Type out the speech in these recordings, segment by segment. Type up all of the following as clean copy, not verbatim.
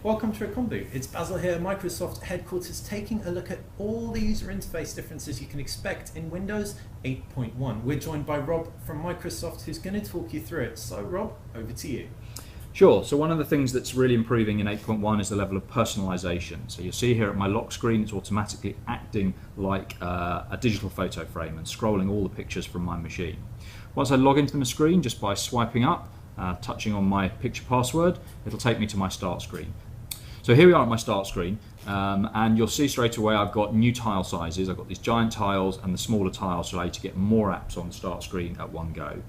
Welcome to Combo. It's Basil here, Microsoft headquarters, taking a look at all the user interface differences you can expect in Windows 8.1. We're joined by Rob from Microsoft, who's going to talk you through it. So Rob, over to you. Sure, so one of the things that's really improving in 8.1 is the level of personalization. So you'll see here at my lock screen, it's automatically acting like a digital photo frame and scrolling all the pictures from my machine. Once I log into the screen, just by swiping up, touching on my picture password, it'll take me to my start screen. So here we are at my start screen, and you'll see straight away I've got new tile sizes. I've got these giant tiles and the smaller tiles to allow you to get more apps on the start screen at one go.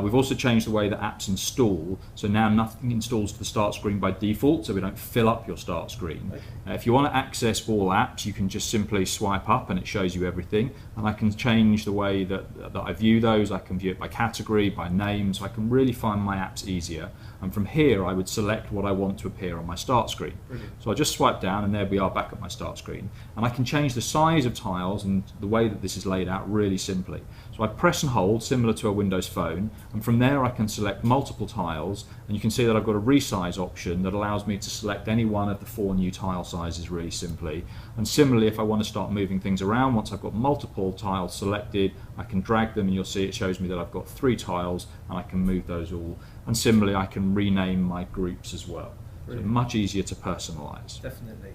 We've also changed the way that apps install, so now nothing installs to the start screen by default, so we don't fill up your start screen. Okay. If you want to access all apps, you can just simply swipe up and it shows you everything, and I can change the way that I view those. I can view it by category, by name, so I can really find my apps easier, and from here I would select what I want to appear on my start screen. Brilliant. So I just swipe down and there we are back at my start screen, and I can change the size of tiles and the way that this is laid out really simply. So I press and hold, similar to a Windows Phone, and from there I can select multiple tiles, and you can see that I've got a resize option that allows me to select any one of the 4 new tile sizes really simply. And similarly, if I want to start moving things around, once I've got multiple tiles selected, I can drag them and you'll see it shows me that I've got 3 tiles and I can move those all. And similarly, I can rename my groups as well. So much easier to personalize. Definitely.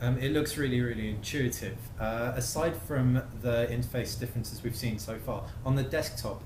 It looks really intuitive. Aside from the interface differences we've seen so far, on the desktop,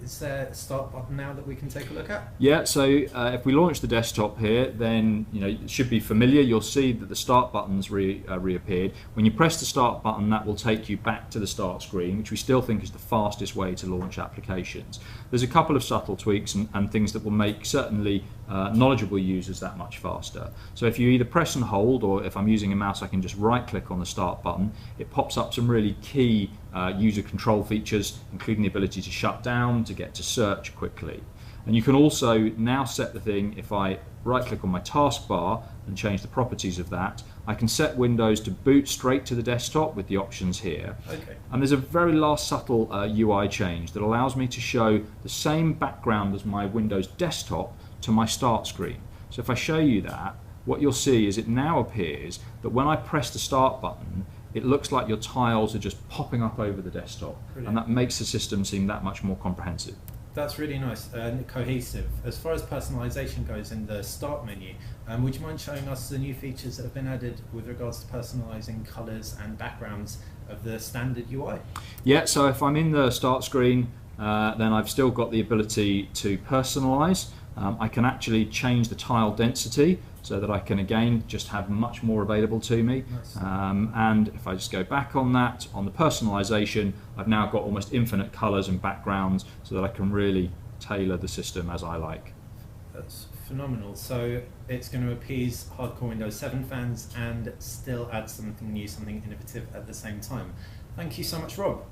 is there a start button now that we can take a look at? Yeah, so if we launch the desktop here, then it should be familiar. You'll see that the start button's reappeared. When you press the start button, that will take you back to the start screen, which we still think is the fastest way to launch applications. There's a couple of subtle tweaks and things that will make certainly knowledgeable users that much faster. So if you either press and hold, or if I'm using a mouse, I can just right click on the start button. It pops up some really key user control features, including the ability to shut down, to get to search quickly. And you can also now set the thing, if I right click on my taskbar and change the properties of that, I can set Windows to boot straight to the desktop with the options here. Okay. And there's a very last subtle UI change that allows me to show the same background as my Windows desktop to my start screen. So if I show you that, what you'll see is it now appears that when I press the start button, it looks like your tiles are just popping up over the desktop. Brilliant. And that makes the system seem that much more comprehensive. That's really nice and cohesive. As far as personalization goes in the start menu, would you mind showing us the new features that have been added with regards to personalizing colors and backgrounds of the standard UI? Yeah, so if I'm in the start screen, then I've still got the ability to personalize. I can actually change the tile density so that I can again just have much more available to me. Nice. And if I just go back on that, on the personalization, I've now got almost infinite colors and backgrounds so that I can really tailor the system as I like. That's phenomenal. So it's going to appease hardcore Windows 7 fans and still add something new, something innovative at the same time. Thank you so much, Rob.